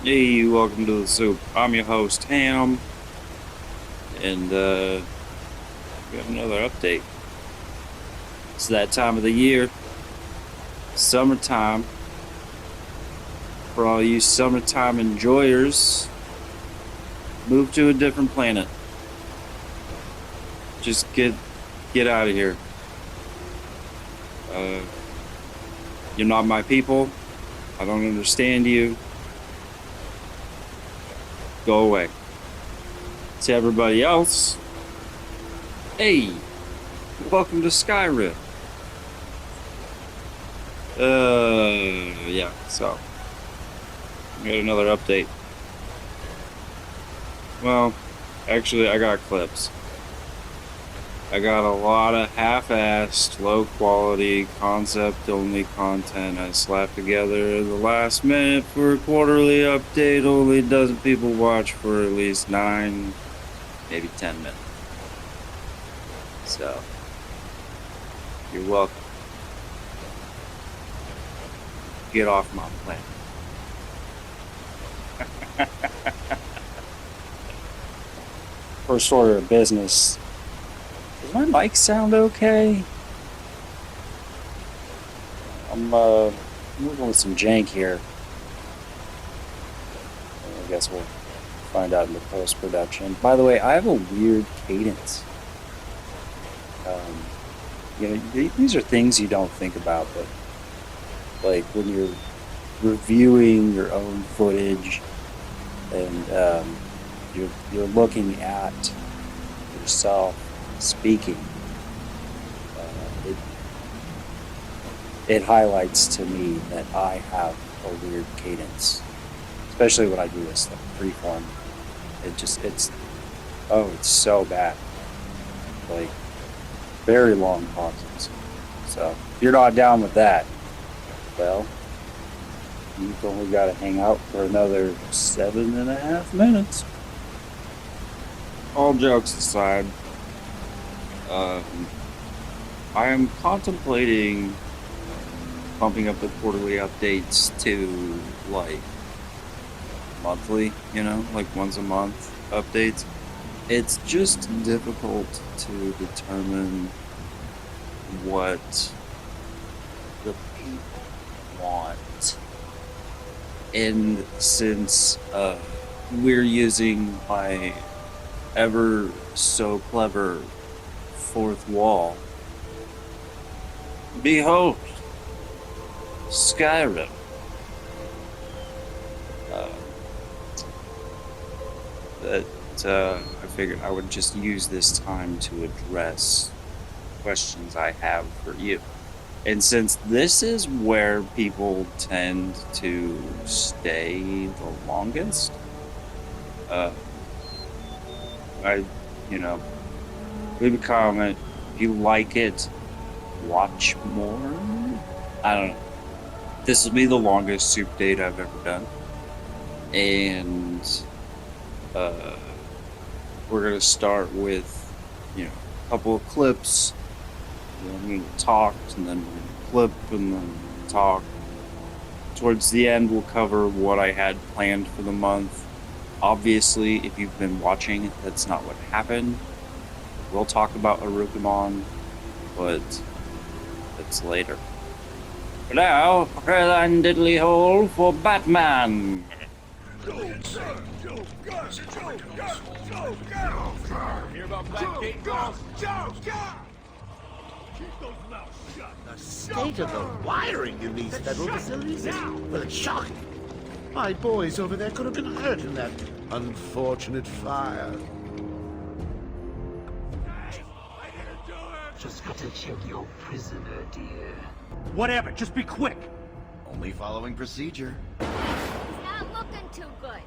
Hey, welcome to the soup. I'm your host, Ham, and we have another update. It's that time of the year, summertime. For all you summertime enjoyers, move to a different planet. Just get out of here. You're not my people. I don't understand you. Go away. To everybody else, hey, welcome to Skyrim. Yeah, so we got another update. Well, actually, I got clips. I got a lot of half-assed, low-quality, concept-only content I slapped together at the last minute for a quarterly update. Only a dozen people watch for at least 9, maybe 10 minutes. So, you're welcome. Get off my planet. First order of business. Does my mic sound okay? I'm moving with some jank here. I guess we'll find out in the post-production. By the way, I have a weird cadence. These are things you don't think about, but like when you're reviewing your own footage and you're looking at yourself speaking, it highlights to me that I have a weird cadence, especially when I do this like freeform. It's so bad, like very long pauses. So if you're not down with that, well, you've only got to hang out for another 7.5 minutes. All jokes aside, I am contemplating bumping up the quarterly updates to like monthly, like once a month updates. It's just difficult to determine what the people want. And since we're using my ever so clever fourth wall, behold, Skyrim. I figured I would just use this time to address questions I have for you. And since this is where people tend to stay the longest, leave a comment. If you like it, watch more. I don't know. This will be the longest soup date I've ever done. And we're going to start with, a couple of clips. Then we're going to talk, and then we're going to clip, and then talk. Towards the end, we'll cover what I had planned for the month. Obviously, if you've been watching, that's not what happened. We'll talk about Arugimon, but that's later. For now, prepare thine diddly hole for Batman! Hear about Black Gate Girls? The state of the wiring in these federal facilities is, well, it's shocking. My boys over there could have been hurt in that unfortunate fire. Just got to check your prisoner, dear. Whatever, just be quick. Only following procedure. He's not looking too good.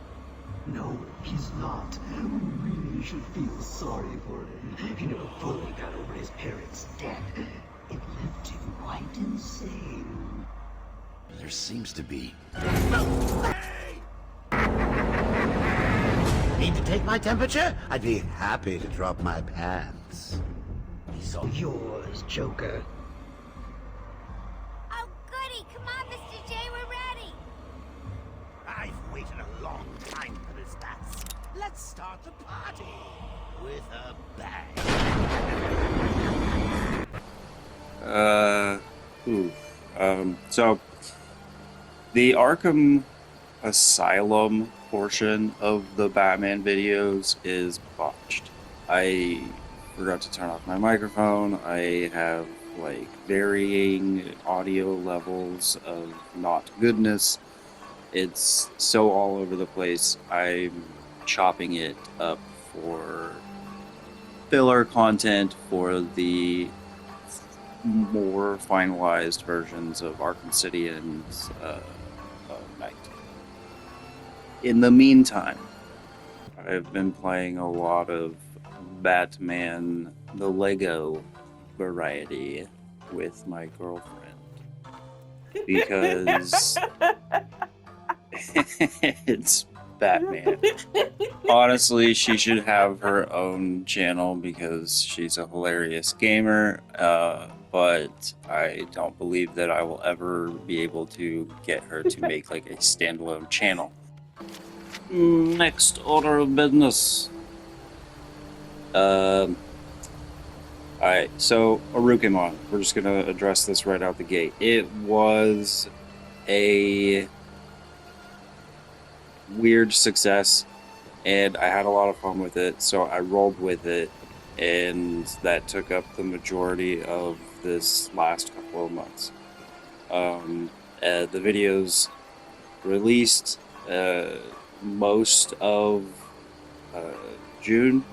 No, he's not. We really should feel sorry for him. He never fully got over his parents' death. It left him quite insane. There seems to be. Need to take my temperature? I'd be happy to drop my pants. He's all yours, Joker. Oh, goody. Come on, Mr. J. We're ready. I've waited a long Let's start the party with a bang. So the Arkham Asylum portion of the Batman videos is botched. I forgot to turn off my microphone. I have like varying audio levels of not goodness. It's so all over the place. I'm chopping it up for filler content for the more finalized versions of Arkham City and Night. In the meantime, I've been playing a lot of Batman the Lego variety with my girlfriend because it's Batman. Honestly, she should have her own channel because she's a hilarious gamer, but I don't believe that I will ever be able to get her to make like a standalone channel. Next order of business. Alright, so Arukimon. We're just gonna address this right out the gate. It was a weird success, and I had a lot of fun with it, so I rolled with it, and that took up the majority of this last couple of months. The videos released most of June,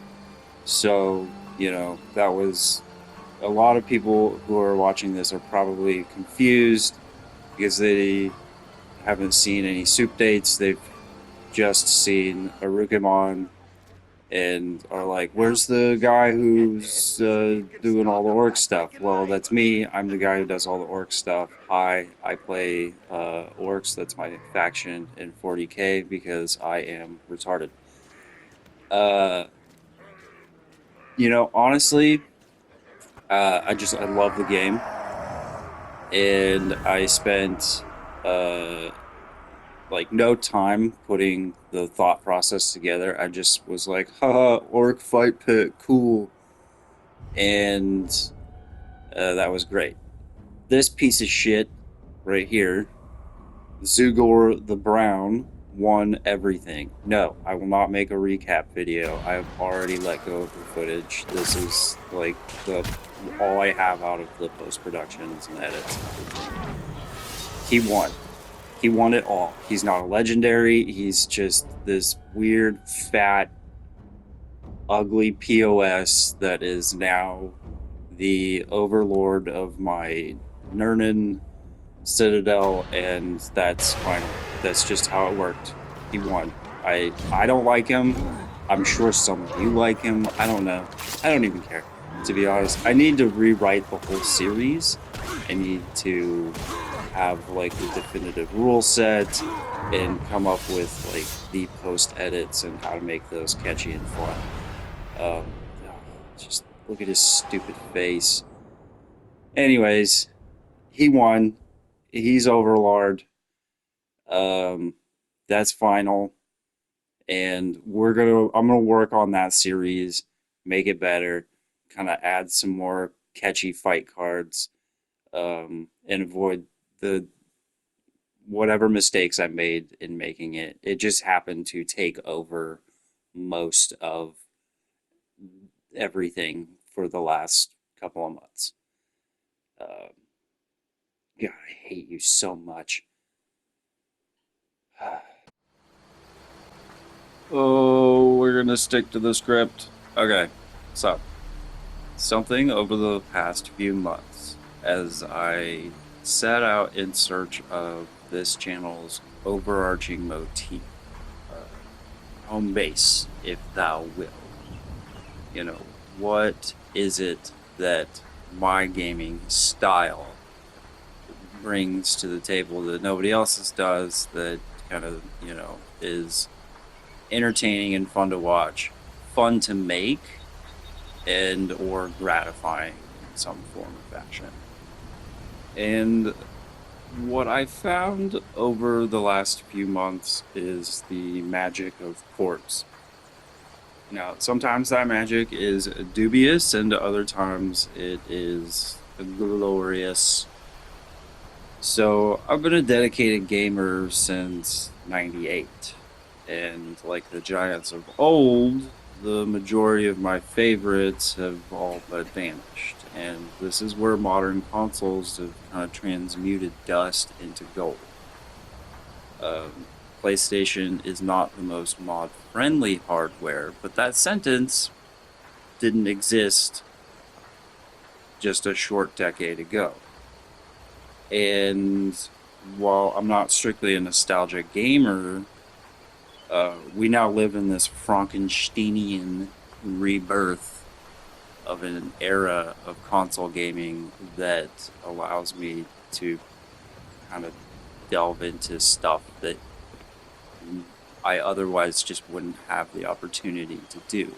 so you know that was a lot of people who are watching this are probably confused because they haven't seen any soup dates. They've just seen Arukimon and are like, where's the guy who's doing all the orc stuff? Well, that's me. I'm the guy who does all the orc stuff. Hi, I play orcs. That's my faction in 40k because I am retarded. You know, honestly, I love the game, and I spent like no time putting the thought process together. I just was like, haha, orc fight pit, cool. And that was great. This piece of shit right here, Zugor the Brown, won everything. No, I will not make a recap video. I have already let go of the footage. This is like all I have out of the post-productions and edits. He won. He won it all. He's not a legendary. He's just this weird, fat, ugly POS that is now the overlord of my Nernan Citadel, and that's fine. That's just how it worked. He won. I don't like him. I'm sure some of you like him. I don't know. I don't even care, to be honest. I need to rewrite the whole series. I need to have like the definitive rule set and come up with like the post edits and how to make those catchy and fun. Just look at his stupid face. Anyways, he won. He's Overlord. That's final, and I'm gonna work on that series, make it better, kind of add some more catchy fight cards, and avoid the whatever mistakes I made in making it. It just happened to take over most of everything for the last couple of months. God, I hate you so much. Oh, we're gonna stick to the script. Okay, so something over the past few months as I set out in search of this channel's overarching motif, home base, if thou will. You know, what is it that my gaming style brings to the table that nobody else's does, that kind of, you know, is entertaining and fun to watch, fun to make, and or gratifying in some form of fashion. And what I found over the last few months is the magic of corpse. Now, sometimes that magic is dubious, and other times it is glorious. So, I've been a dedicated gamer since '98, and like the giants of old, the majority of my favorites have all but vanished. And this is where modern consoles have kind of transmuted dust into gold. PlayStation is not the most mod friendly hardware, but that sentence didn't exist just a short decade ago. And while I'm not strictly a nostalgia gamer, we now live in this Frankensteinian rebirth of an era of console gaming that allows me to kind of delve into stuff that I otherwise just wouldn't have the opportunity to do.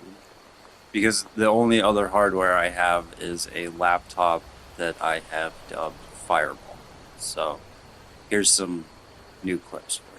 Because the only other hardware I have is a laptop that I have dubbed Fireball. So here's some new clips for you.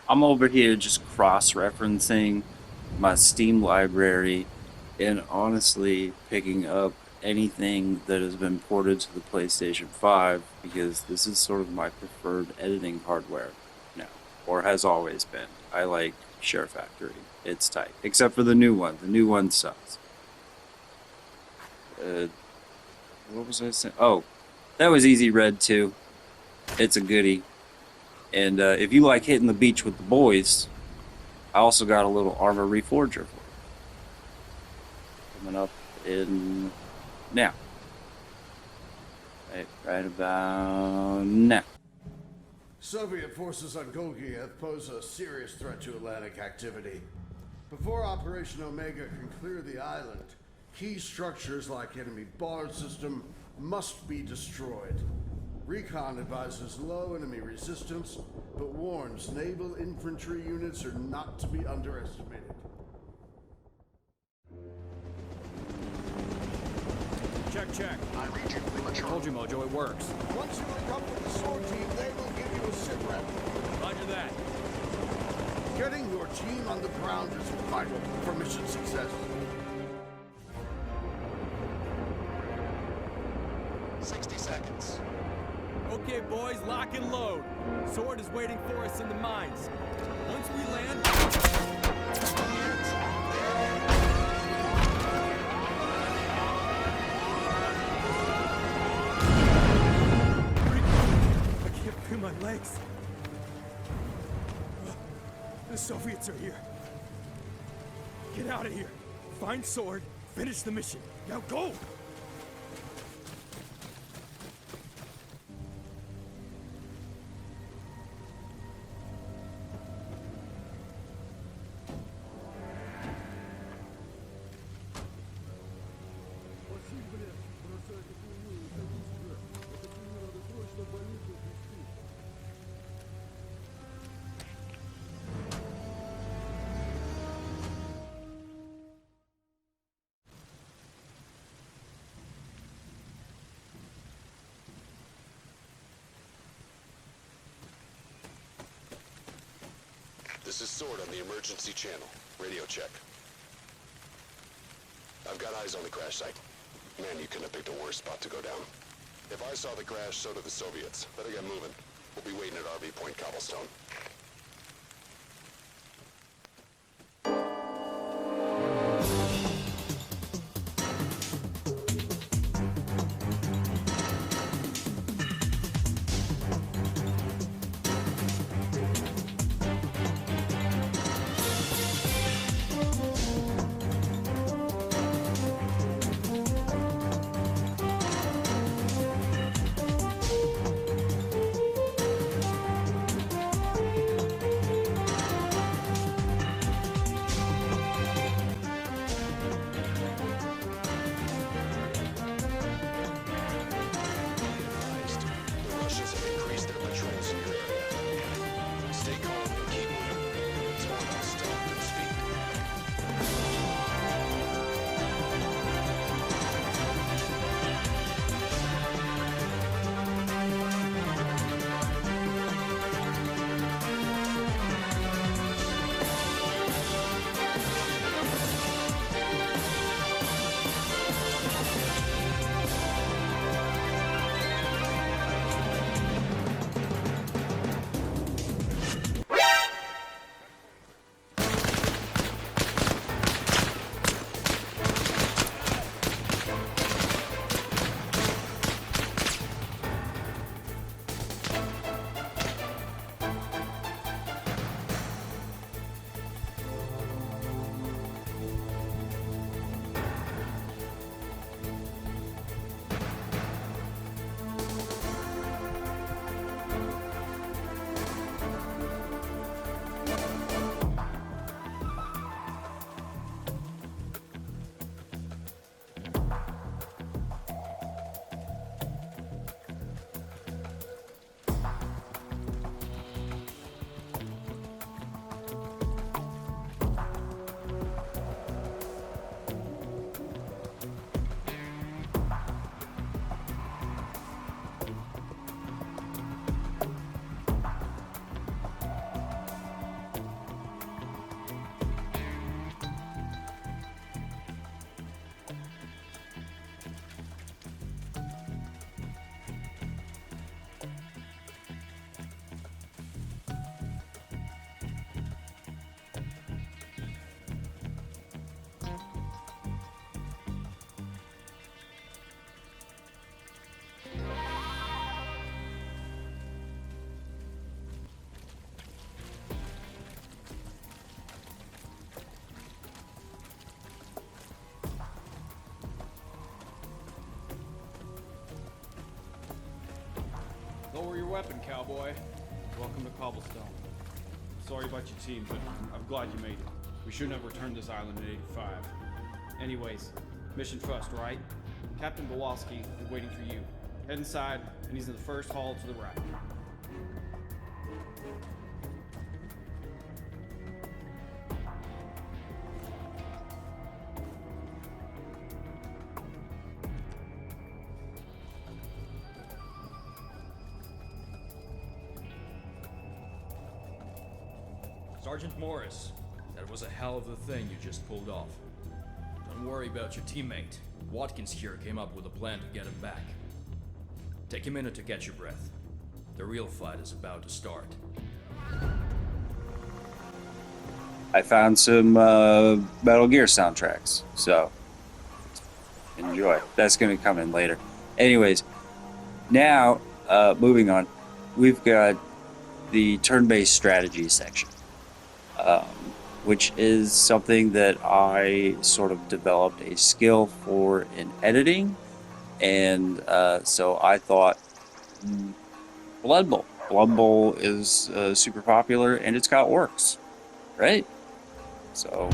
I'm over here just cross-referencing my Steam library and honestly picking up anything that has been ported to the PlayStation 5 because this is sort of my preferred editing hardware now, or has always been. I like Share Factory. It's tight. Except for the new one. The new one sucks. What was I saying? Oh, that was Easy Red 2. It's a goodie. And if you like hitting the beach with the boys, I also got a little Armor Reforger for you. Coming up in now. Right about now. Soviet forces on Golgiev pose a serious threat to Atlantic activity. Before Operation Omega can clear the island, key structures like enemy bar system must be destroyed. Recon advises low enemy resistance, but warns naval infantry units are not to be underestimated. Check. Told you, Mojo, it works. Once you link up with the SWORD team, they will give you a sit rep. Roger that. Getting your team on the ground is vital for mission success. 60 seconds. Okay, boys, lock and load. Sword is waiting for us in the mines. Once we land... I can't feel my legs. The Soviets are here. Get out of here. Find Sword. Finish the mission. Now go! This is Sword on the emergency channel. Radio check. I've got eyes on the crash site. Man, you couldn't have picked a worse spot to go down. If I saw the crash, so did the Soviets. Better get moving. We'll be waiting at RV Point Cobblestone. Lower your weapon, cowboy. Welcome to Cobblestone. Sorry about your team, but I'm glad you made it. We shouldn't have returned this island in '85. Anyways, mission first, right? Captain Kowalski is waiting for you. Head inside, and he's in the first hall to the right. Sergeant Morris, that was a hell of a thing you just pulled off. Don't worry about your teammate. Watkins here came up with a plan to get him back. Take a minute to catch your breath. The real fight is about to start. I found some Metal Gear soundtracks, so enjoy. That's going to come in later. Anyways, now, moving on, we've got the turn-based strategy section, which is something that I sort of developed a skill for in editing, and so I thought Blood Bowl. Blood Bowl is super popular, and it's got orcs, right? So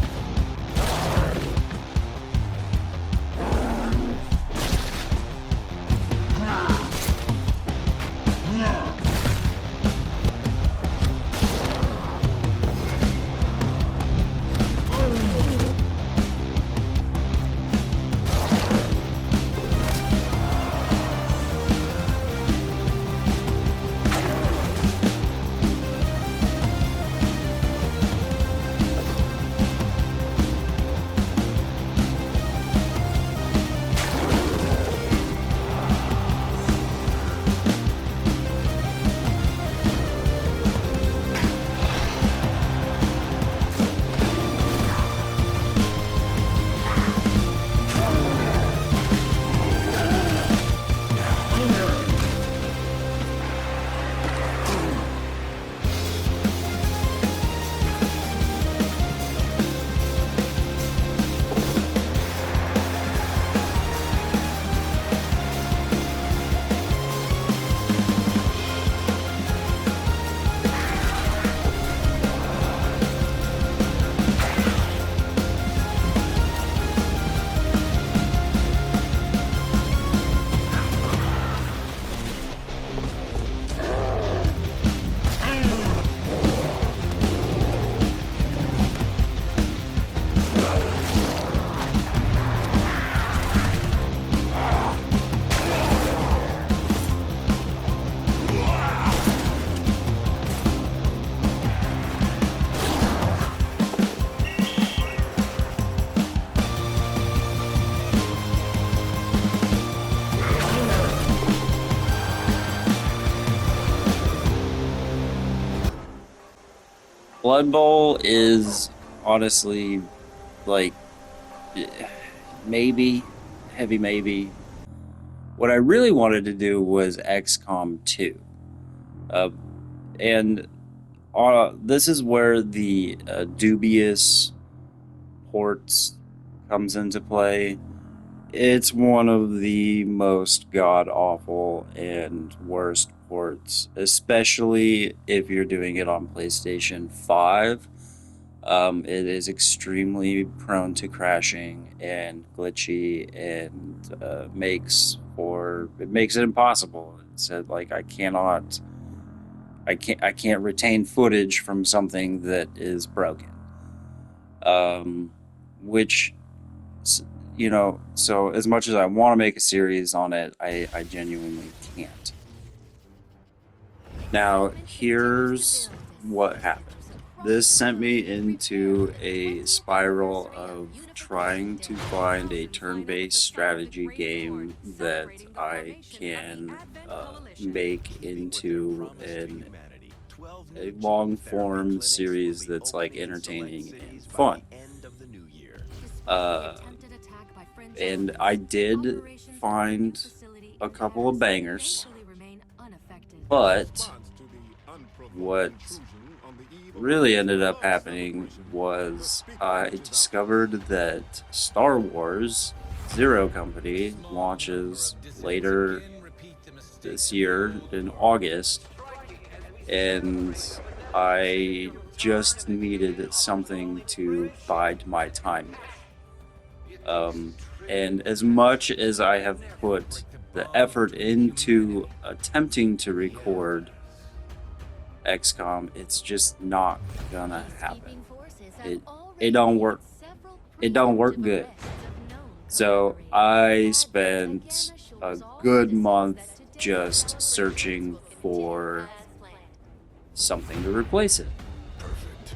Blood Bowl is honestly like maybe heavy maybe. What I really wanted to do was XCOM 2. And this is where the dubious ports comes into play. It's one of the most god-awful and worst ports, especially if you're doing it on PlayStation 5. It is extremely prone to crashing and glitchy, and makes it impossible. It said like I can't retain footage from something that is broken. Which, you know, so as much as I want to make a series on it, I genuinely can't. Now, here's what happened. This sent me into a spiral of trying to find a turn-based strategy game that I can make into a long-form series that's like entertaining and fun. And I did find a couple of bangers, but what really ended up happening was I discovered that Star Wars Zero Company launches later this year in August, and I just needed something to bide my time. And as much as I have put the effort into attempting to record XCOM, it's just not gonna happen. It don't work. It don't work good. So I spent a good month just searching for something to replace it. Perfect.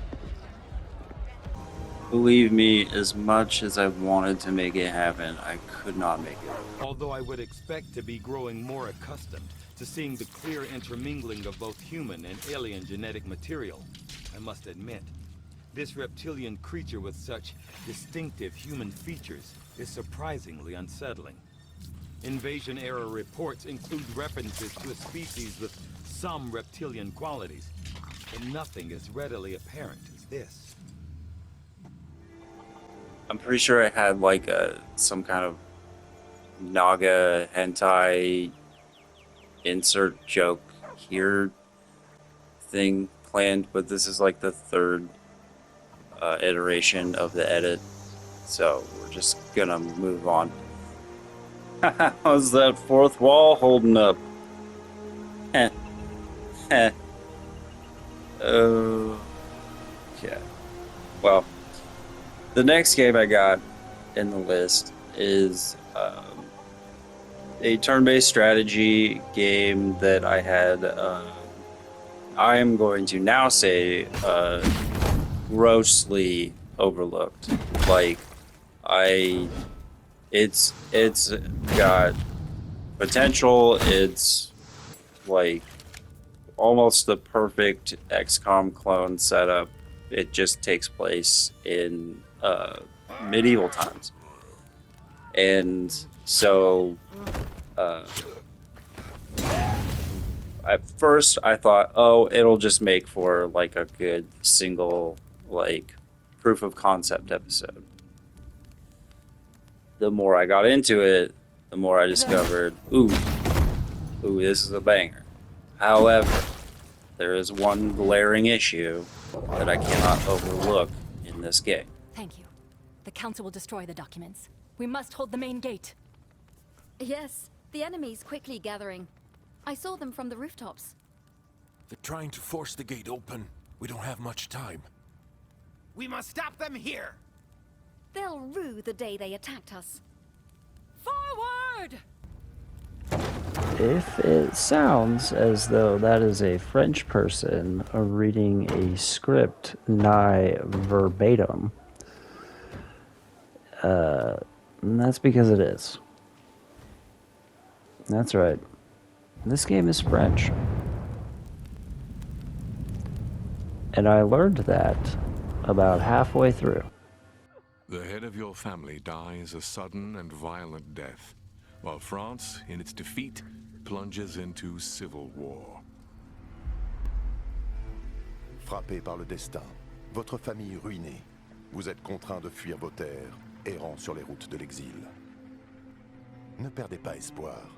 Believe me, as much as I wanted to make it happen, I could not make it. Although I would expect to be growing more accustomed to seeing the clear intermingling of both human and alien genetic material, I must admit, this reptilian creature with such distinctive human features is surprisingly unsettling. Invasion-era reports include references to a species with some reptilian qualities, but nothing as readily apparent as this. I'm pretty sure I had like some kind of Naga hentai insert joke here thing planned, but this is like the third iteration of the edit, so we're just gonna move on. How's that fourth wall holding up? Heh. Heh. Okay. Well, the next game I got in the list is a turn-based strategy game that I had, I am going to now say, grossly overlooked. Like, it's got potential. It's like almost the perfect XCOM clone setup. It just takes place in medieval times, and so at first I thought, oh, it'll just make for like a good single like proof of concept episode. The more I got into it, the more I discovered, ooh, this is a banger. However, there is one glaring issue that I cannot overlook in this game. Thank you. The Council will destroy the documents. We must hold the main gate. Yes, the enemy's quickly gathering. I saw them from the rooftops. They're trying to force the gate open. We don't have much time. We must stop them here! They'll rue the day they attacked us. Forward! If it sounds as though that is a French person reading a script nigh verbatim, that's because it is. That's right. This game is French. And I learned that about halfway through. The head of your family dies a sudden and violent death, while France, in its defeat, plunges into civil war. Frappé par le destin, votre famille ruinée, vous êtes contraint de fuir vos terres, errant sur les routes de l'exil. Ne perdez pas espoir.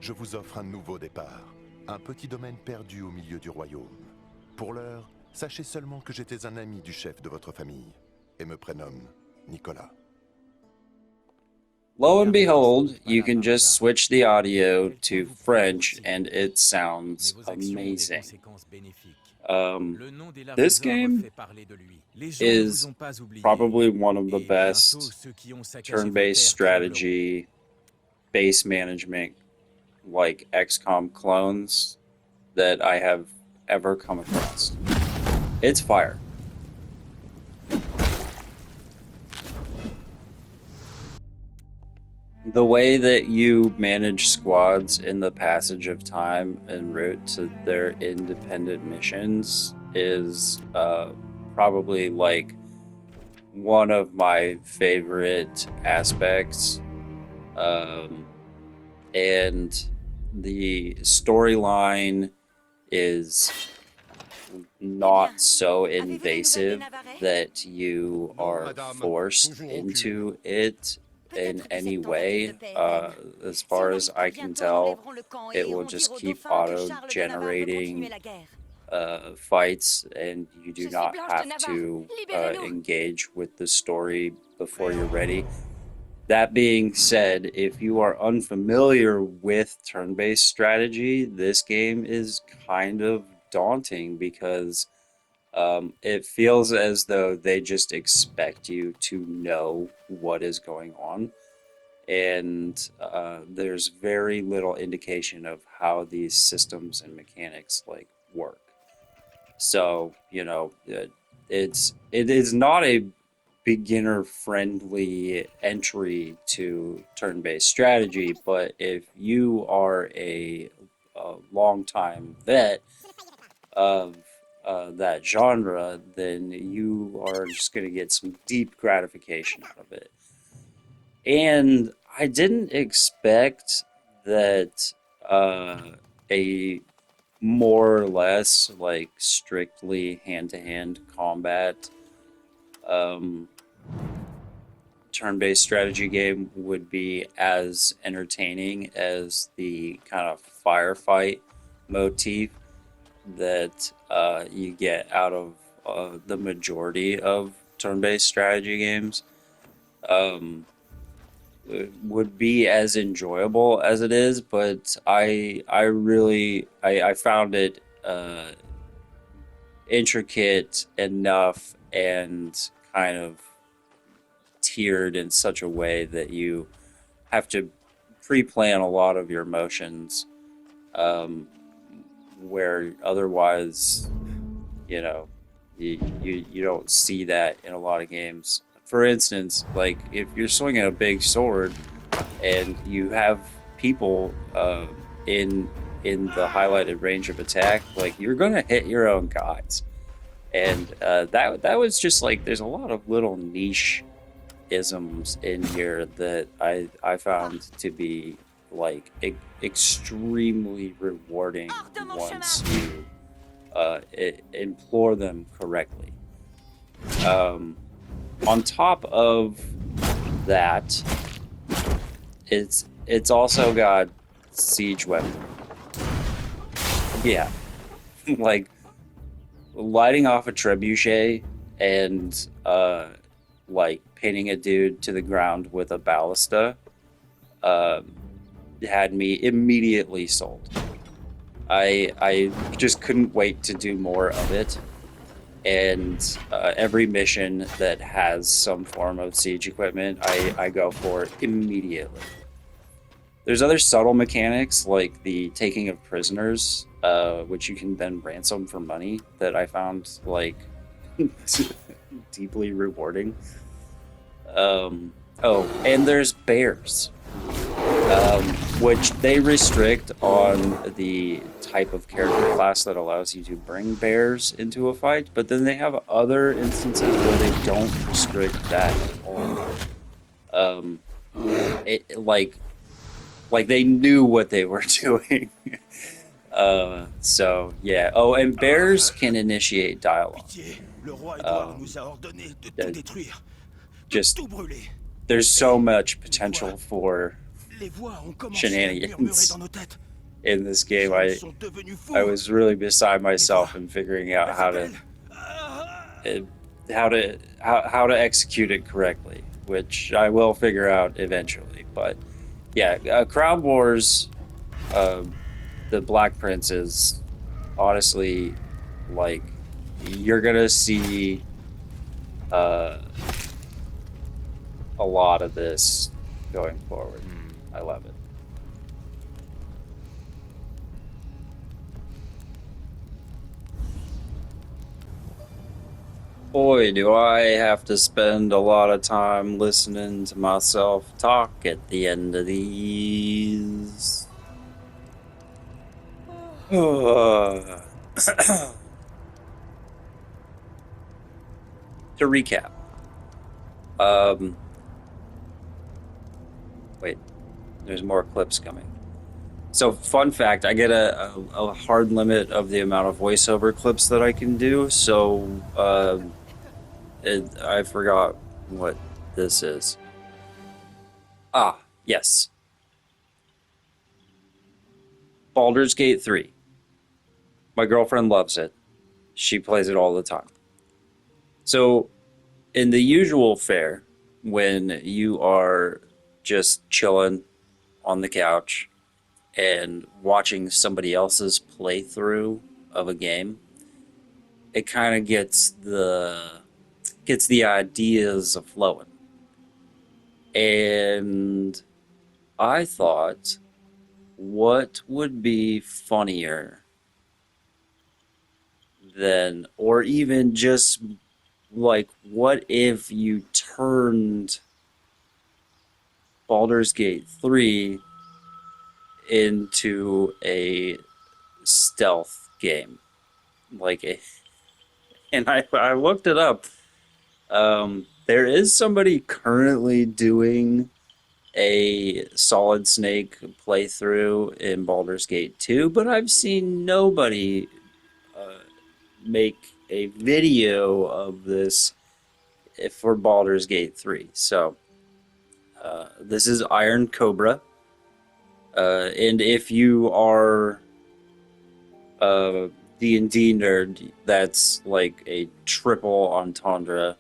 Je vous offre un nouveau départ, un petit domaine perdu au milieu du royaume. Pour l'heure, sachez seulement que j'étais un ami du chef de votre famille, et me prénomme Nicolas. Lo and behold, you can just switch the audio to French and it sounds amazing. This game is probably one of the best turn-based strategy, base management, like XCOM clones that I have ever come across. It's fire. The way that you manage squads in the passage of time en route to their independent missions is probably like one of my favorite aspects. And the storyline is not so invasive that you are forced into it in any way. As far as I can tell, it will just keep auto-generating fights, and you do not have to engage with the story before you're ready. That being said, if you are unfamiliar with turn-based strategy, this game is kind of daunting because it feels as though they just expect you to know what is going on, and there's very little indication of how these systems and mechanics like work. So, you know, it is not a beginner friendly entry to turn-based strategy, but if you are a long-time vet of that genre, then you are just going to get some deep gratification out of it. And I didn't expect that a more or less like strictly hand-to-hand combat turn-based strategy game would be as entertaining as the kind of firefight motif that you get out of the majority of turn-based strategy games. It would be as enjoyable as it is, but I found it intricate enough and kind of tiered in such a way that you have to pre-plan a lot of your motions, where otherwise, you know, you don't see that in a lot of games. For instance, like if you're swinging a big sword and you have people in the highlighted range of attack, like you're gonna hit your own guys, and that was just like there's a lot of little niche isms in here that I found to be like extremely rewarding once you implore them correctly. On top of that, it's also got siege weapon. Yeah, like lighting off a trebuchet and like pinning a dude to the ground with a ballista had me immediately sold. I just couldn't wait to do more of it. And every mission that has some form of siege equipment, I go for immediately. There's other subtle mechanics like the taking of prisoners, which you can then ransom for money, that I found like deeply rewarding. Oh, and there's bears, which they restrict on the type of character class that allows you to bring bears into a fight, but then they have other instances where they don't restrict that at all. Like they knew what they were doing. So yeah. Oh, and bears can initiate dialogue. Just there's so much potential for shenanigans in this game. I was really beside myself in figuring out how to execute it correctly, which I will figure out eventually. But yeah, Crown Wars, the Black Prince is honestly like you're gonna see a lot of this going forward. I love it. Boy, do I have to spend a lot of time listening to myself talk at the end of these. To recap, wait, there's more clips coming. So, fun fact, I get a hard limit of the amount of voiceover clips that I can do, so I forgot what this is. Ah, yes. Baldur's Gate 3. My girlfriend loves it. She plays it all the time. So, in the usual fare, when you are just chilling on the couch and watching somebody else's playthrough of a game, it kind of gets the ideas flowing. And I thought, what would be funnier than, or even just like, what if you turned Baldur's Gate 3 into a stealth game? Like, and I looked it up. There is somebody currently doing a Solid Snake playthrough in Baldur's Gate 2, but I've seen nobody make a video of this for Baldur's Gate 3. So, this is Iron Cobra. And if you are a D&D nerd, that's like a triple entendre.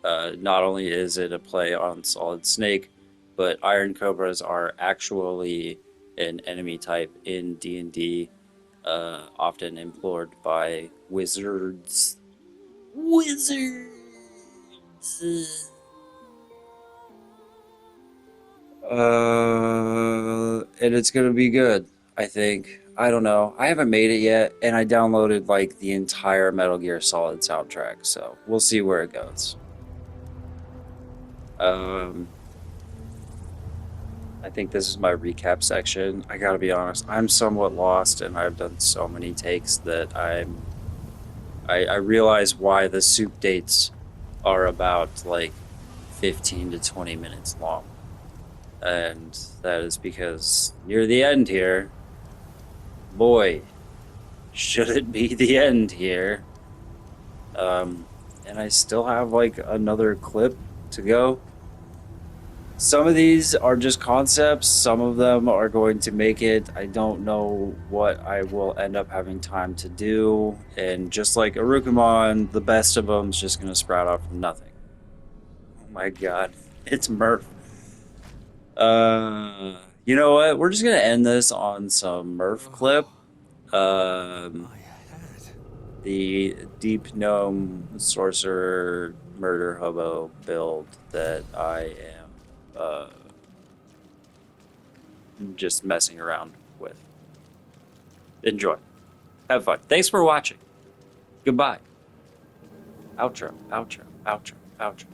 Not only is it a play on Solid Snake, but Iron Cobras are actually an enemy type in D&D, often implored by wizards. Wizards! And it's gonna be good, I think. I don't know. I haven't made it yet, and I downloaded like the entire Metal Gear Solid soundtrack, so we'll see where it goes. I think this is my recap section. I gotta be honest, I'm somewhat lost, and I've done so many takes that I realize why the soup dates are about like 15 to 20 minutes long. And that is because near the end here, boy, should it be the end here. And I still have like another clip to go. Some of these are just concepts, some of them are going to make it. I don't know what I will end up having time to do. And just like Arukamon, the best of them is just going to sprout out from nothing. Oh my god, it's Murph. You know what? We're just gonna end this on some Murph clip. The Deep Gnome Sorcerer Murder Hobo build that I am just messing around with. Enjoy. Have fun. Thanks for watching. Goodbye. Outro, outro, outro, outro.